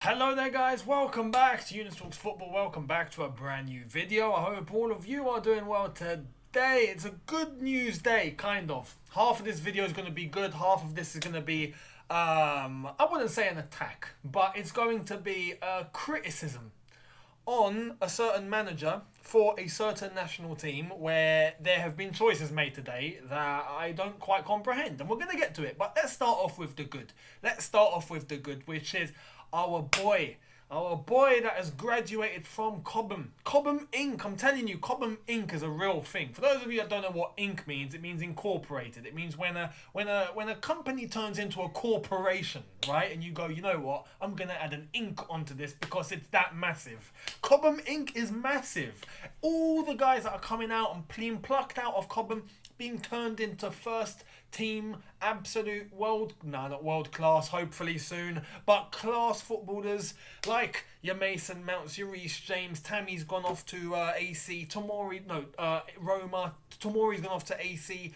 Hello there guys, welcome back to Younes Talks Football, welcome back to a brand new video. I hope all of you are doing well today. It's a good news day, kind of. Half of this video is going to be good, half of this is going to be, I wouldn't say an attack, but it's going to be a criticism on a certain manager for a certain national team where there have been choices made today that I don't quite comprehend. And we're going to get to it, but let's start off with the good. Let's start off with the good, which is our boy that has graduated from Cobham. Cobham Inc. I'm telling you, Cobham Inc. is a real thing. For those of you that don't know what Inc. means, it means incorporated. It means when a company turns into a corporation, right? And you go, you know what? I'm gonna add an Inc. onto this because it's that massive. Cobham Inc. is massive. All the guys that are coming out and being plucked out of Cobham, being turned into first team, absolute not world class, hopefully soon, but class footballers like your Mason Mounts, your Reece James. Tammy's gone off to AC. Roma. Tomori's gone off to AC.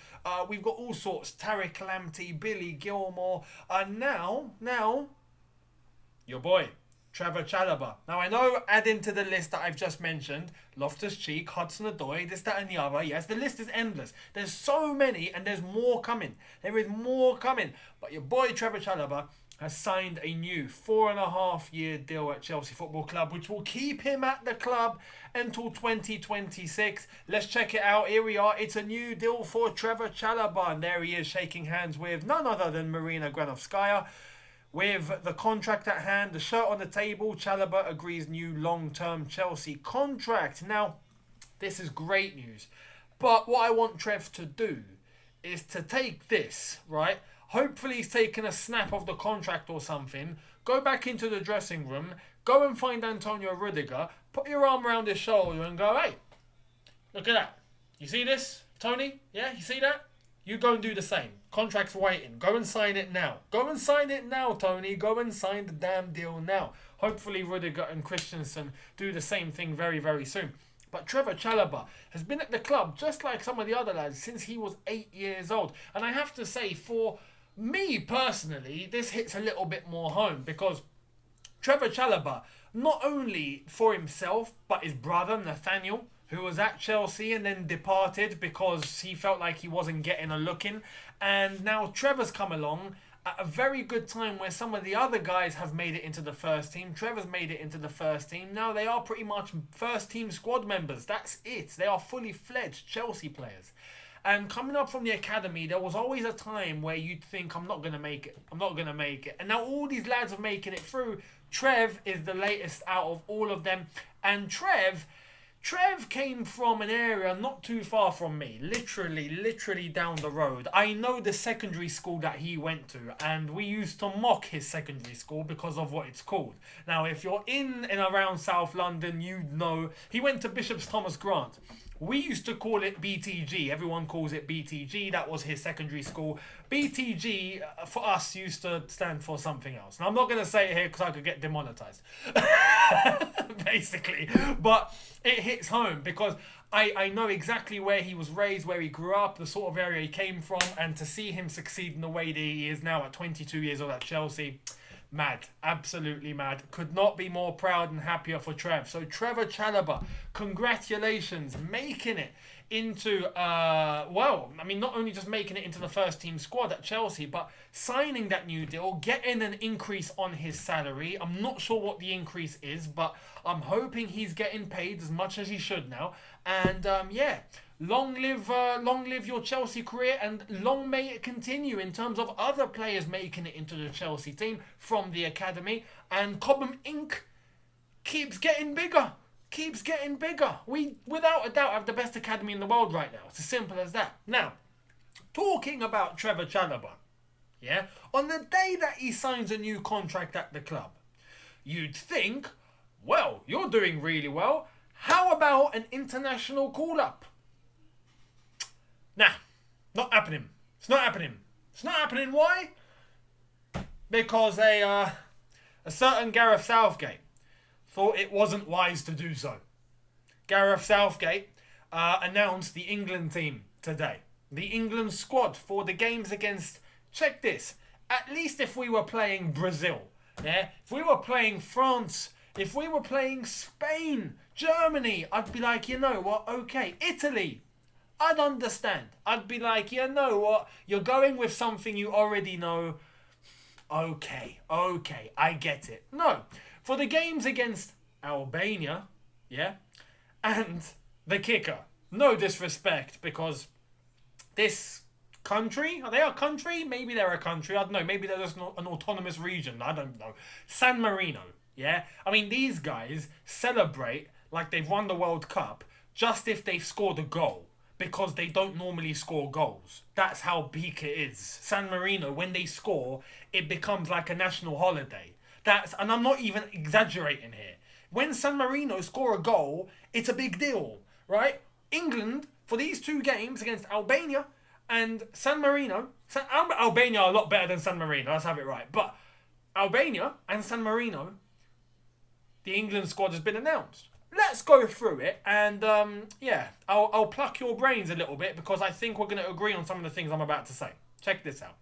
We've got all sorts. Tariq Lamptey, Billy Gilmore, and now your boy Trevoh Chalobah. Now I know, adding to the list that I've just mentioned, Loftus-Cheek, Hudson-Odoi, this, that and the other. Yes, the list is endless. There's so many and there's more coming. There is more coming. But your boy Trevoh Chalobah has signed a new 4.5-year deal at Chelsea Football Club, which will keep him at the club until 2026. Let's check it out. Here we are. It's a new deal for Trevoh Chalobah. And there he is shaking hands with none other than Marina Granovskaya. With the contract at hand, the shirt on the table, Chalobah agrees new long-term Chelsea contract. Now, this is great news. But what I want Trev to do is to take this, right? Hopefully he's taken a snap of the contract or something. Go back into the dressing room. Go and find Antonio Rudiger. Put your arm around his shoulder and go, hey, look at that. You see this, Tony? Yeah, you see that? You go and do the same. Contract's waiting. Go and sign it now. Go and sign it now, Tony. Go and sign the damn deal now. Hopefully Rudiger and Christensen do the same thing very, very soon. But Trevoh Chalobah has been at the club, just like some of the other lads, since he was 8 years old. And I have to say, for me personally, this hits a little bit more home because Trevoh Chalobah, not only for himself, but his brother Nathaniel, who was at Chelsea and then departed because he felt like he wasn't getting a look in. And now Trevor's come along at a very good time where some of the other guys have made it into the first team. Trevor's made it into the first team. Now they are pretty much first team squad members. That's it. They are fully fledged Chelsea players. And coming up from the academy, there was always a time where you'd think, I'm not going to make it. I'm not going to make it. And now all these lads are making it through. Trev is the latest out of all of them. And Trev came from an area not too far from me, literally down the road. I know the secondary school that he went to, and we used to mock his secondary school because of what it's called. Now, if you're in and around South London, you know he went to Bishop's Thomas Grant. We used to call it BTG. Everyone calls it BTG. That was his secondary school. BTG, for us, used to stand for something else. Now, I'm not going to say it here because I could get demonetized. Basically. But it hits home because I know exactly where he was raised, where he grew up, the sort of area he came from. And to see him succeed in the way that he is now at 22 years old at Chelsea, mad, absolutely mad. Could not be more proud and happier for Trev. So Trevoh Chalobah, congratulations, making it into, not only just making it into the first team squad at Chelsea, but signing that new deal, getting an increase on his salary. I'm not sure what the increase is, but I'm hoping he's getting paid as much as he should now. And long live your Chelsea career, and long may it continue in terms of other players making it into the Chelsea team from the academy. And Cobham Inc. keeps getting bigger. We, without a doubt, have the best academy in the world right now. It's as simple as that. Now, talking about Trevoh Chalobah, yeah, on the day that he signs a new contract at the club, you'd think, well, you're doing really well. How about an international call-up? Nah, not happening. It's not happening. Why? Because a certain Gareth Southgate thought it wasn't wise to do so. Gareth Southgate announced the England team today. The England squad for the games against, check this, at least if we were playing Brazil. Yeah, if we were playing France, if we were playing Spain, Germany, I'd be like, you know what? Okay, Italy. I'd understand. I'd be like, you know what? You're going with something you already know. Okay, I get it. No, for the games against Albania, yeah, and the kicker. No disrespect, because this country, are they a country? Maybe they're a country. I don't know. Maybe they're just an autonomous region. I don't know. San Marino, yeah? I mean, these guys celebrate like they've won the World Cup just if they've scored a goal, because they don't normally score goals. That's how peak it is. San Marino, when they score, it becomes like a national holiday. And I'm not even exaggerating here. When San Marino score a goal, it's a big deal, right? England, for these two games against Albania and San Marino, Albania are a lot better than San Marino, let's have it right. But Albania and San Marino, the England squad has been announced. Let's go through it, and I'll pluck your brains a little bit, because I think we're going to agree on some of the things I'm about to say. Check this out.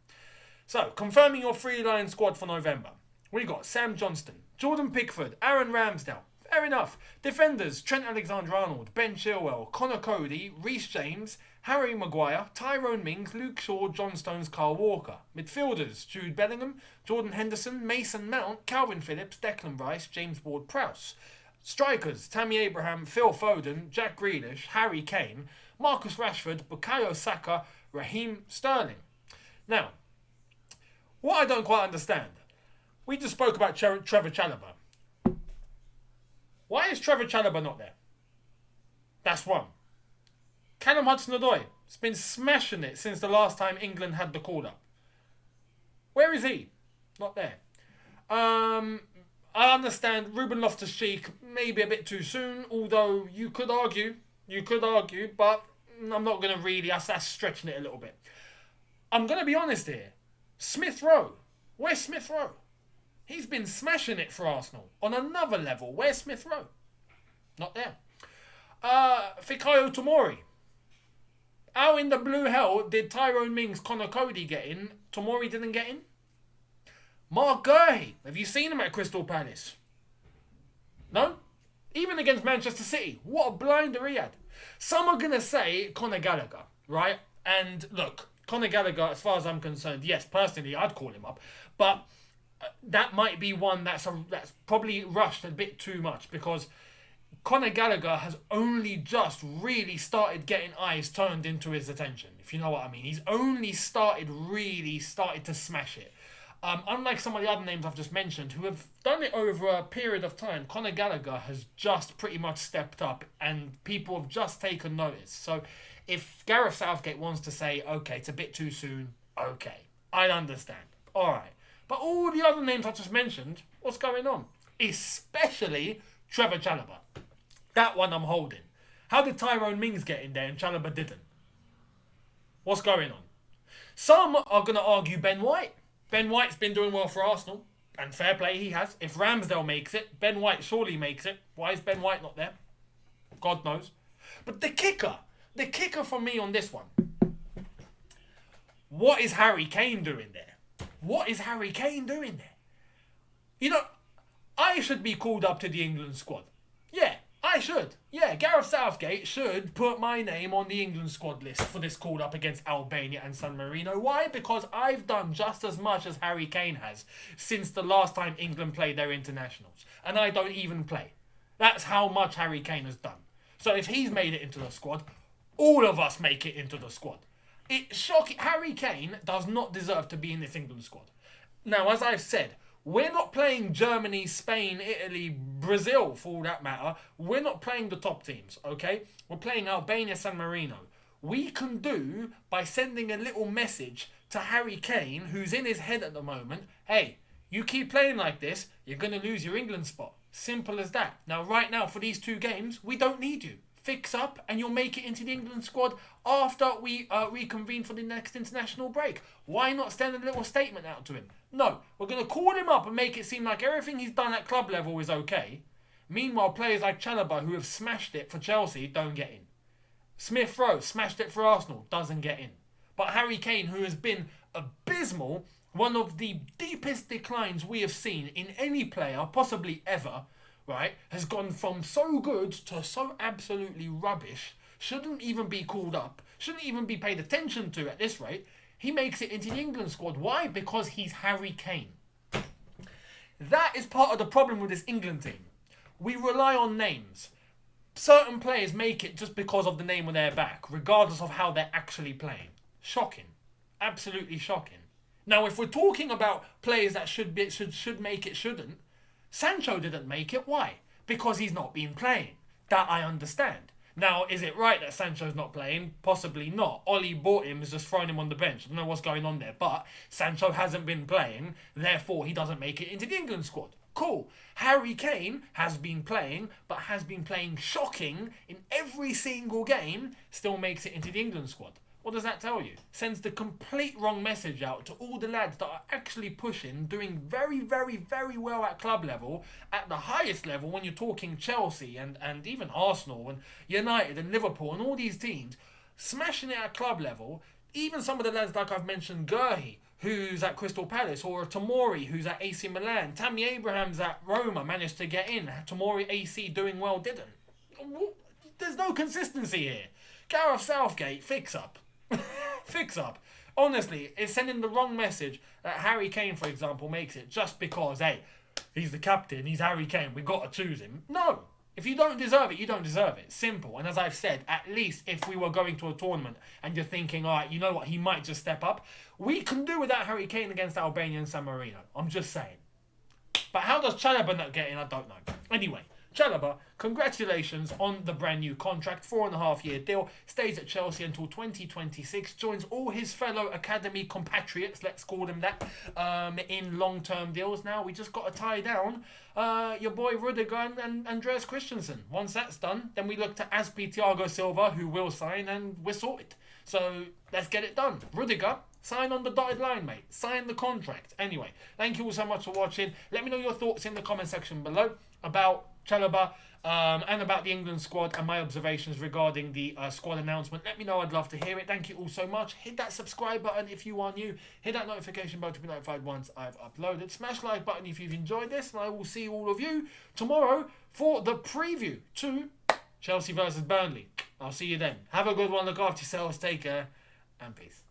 So, confirming your three-line squad for November. We got Sam Johnston, Jordan Pickford, Aaron Ramsdale. Fair enough. Defenders, Trent Alexander-Arnold, Ben Chilwell, Connor Cody, Reece James, Harry Maguire, Tyrone Mings, Luke Shaw, John Stones, Kyle Walker. Midfielders, Jude Bellingham, Jordan Henderson, Mason Mount, Calvin Phillips, Declan Rice, James Ward-Prowse. Strikers, Tammy Abraham, Phil Foden, Jack Grealish, Harry Kane, Marcus Rashford, Bukayo Saka, Raheem Sterling. Now, what I don't quite understand, we just spoke about Trevoh Chalobah. Why is Trevoh Chalobah not there? That's one. Callum Hudson-Odoi has been smashing it since the last time England had the call-up. Where is he? Not there. I understand Ruben Loftus-Cheek maybe a bit too soon, although you could argue, but I'm not going to really, that's stretching it a little bit. I'm going to be honest here. Smith Rowe. Where's Smith Rowe? He's been smashing it for Arsenal. On another level, where's Smith Rowe? Not there. Fikayo Tomori. How in the blue hell did Tyrone Mings, Connor Cody get in? Tomori didn't get in? Mark Gurley. Have you seen him at Crystal Palace? No? Even against Manchester City. What a blinder he had. Some are going to say Conor Gallagher, right? And look, Conor Gallagher, as far as I'm concerned, yes, personally, I'd call him up. But that might be one that's probably rushed a bit too much, because Conor Gallagher has only just really started getting eyes turned into his attention, if you know what I mean. He's only really started to smash it. Unlike some of the other names I've just mentioned, who have done it over a period of time, Conor Gallagher has just pretty much stepped up, and people have just taken notice. So if Gareth Southgate wants to say, okay, it's a bit too soon, okay, I understand. All right. But all the other names I just mentioned, what's going on? Especially Trevoh Chalobah. That one I'm holding. How did Tyrone Mings get in there and Chalobah didn't? What's going on? Some are going to argue Ben White. Ben White's been doing well for Arsenal, and fair play he has. If Ramsdale makes it, Ben White surely makes it. Why is Ben White not there? God knows. But the kicker for me on this one, what is Harry Kane doing there? What is Harry Kane doing there? You know, I should be called up to the England squad. Yeah, I should. Yeah, Gareth Southgate should put my name on the England squad list for this call up against Albania and San Marino. Why? Because I've done just as much as Harry Kane has since the last time England played their internationals. And I don't even play. That's how much Harry Kane has done. So if he's made it into the squad, all of us make it into the squad. It's shocking. Harry Kane does not deserve to be in this England squad. Now, as I've said, we're not playing Germany, Spain, Italy, Brazil, for all that matter. We're not playing the top teams, okay? We're playing Albania, San Marino. We can do by sending a little message to Harry Kane, who's in his head at the moment, hey, you keep playing like this, you're going to lose your England spot. Simple as that. Now, right now, for these two games, we don't need you. Fix up and you'll make it into the England squad after we reconvene for the next international break. Why not send a little statement out to him? No, we're going to call him up and make it seem like everything he's done at club level is okay. Meanwhile, players like Chalobah, who have smashed it for Chelsea, don't get in. Smith Rowe smashed it for Arsenal, doesn't get in. But Harry Kane, who has been abysmal one of the deepest declines we have seen in any player, possibly ever, right, has gone from so good to so absolutely rubbish, shouldn't even be called up, shouldn't even be paid attention to at this rate. He makes it into the England squad. Why? Because he's Harry Kane. That is part of the problem with this England team. We rely on names. Certain players make it just because of the name on their back, regardless of how they're actually playing. Shocking. Absolutely shocking. Now, if we're talking about players that should make it, shouldn't, Sancho didn't make it. Why? Because he's not been playing. That I understand. Now, is it right that Sancho's not playing? Possibly not. Oli bought him, has just thrown him on the bench. I don't know what's going on there. But Sancho hasn't been playing, therefore he doesn't make it into the England squad. Cool. Harry Kane has been playing, but has been playing shocking in every single game, still makes it into the England squad. What does that tell you? Sends the complete wrong message out to all the lads that are actually pushing, doing very, very, very well at club level, at the highest level when you're talking Chelsea and even Arsenal and United and Liverpool and all these teams, smashing it at club level. Even some of the lads like I've mentioned, Gurhi, who's at Crystal Palace, or Tomori, who's at AC Milan. Tammy Abraham's at Roma, managed to get in. Tomori AC doing well, didn't. There's no consistency here. Gareth Southgate, fix up. Fix up. Honestly, it's sending the wrong message that Harry Kane, for example, makes it just because, hey, he's the captain, he's Harry Kane, we've got to choose him. No. If you don't deserve it, you don't deserve it. Simple. And as I've said, at least if we were going to a tournament and you're thinking, all right, you know what, he might just step up, we can do without Harry Kane against Albania and San Marino. I'm just saying. But how does Chalobah not get in? I don't know. Anyway, Chalobah, congratulations on the brand new contract, 4.5-year deal, stays at Chelsea until 2026, joins all his fellow academy compatriots, let's call them that, in long-term deals. Now we just got to tie down your boy Rudiger and Andreas Christensen. Once that's done, then we look to Aspi Thiago Silva, who will sign, and we're sorted. So let's get it done. Rudiger, sign on the dotted line, mate. Sign the contract. Anyway, thank you all so much for watching. Let me know your thoughts in the comment section below about Chalobah and about the England squad and my observations regarding the squad announcement. Let me know. I'd love to hear it. Thank you all so much. Hit that subscribe button if you are new. Hit that notification bell to be notified once I've uploaded. Smash like button if you've enjoyed this. And I will see all of you tomorrow for the preview to Chelsea versus Burnley. I'll see you then. Have a good one. Look after yourselves. Take care. And peace.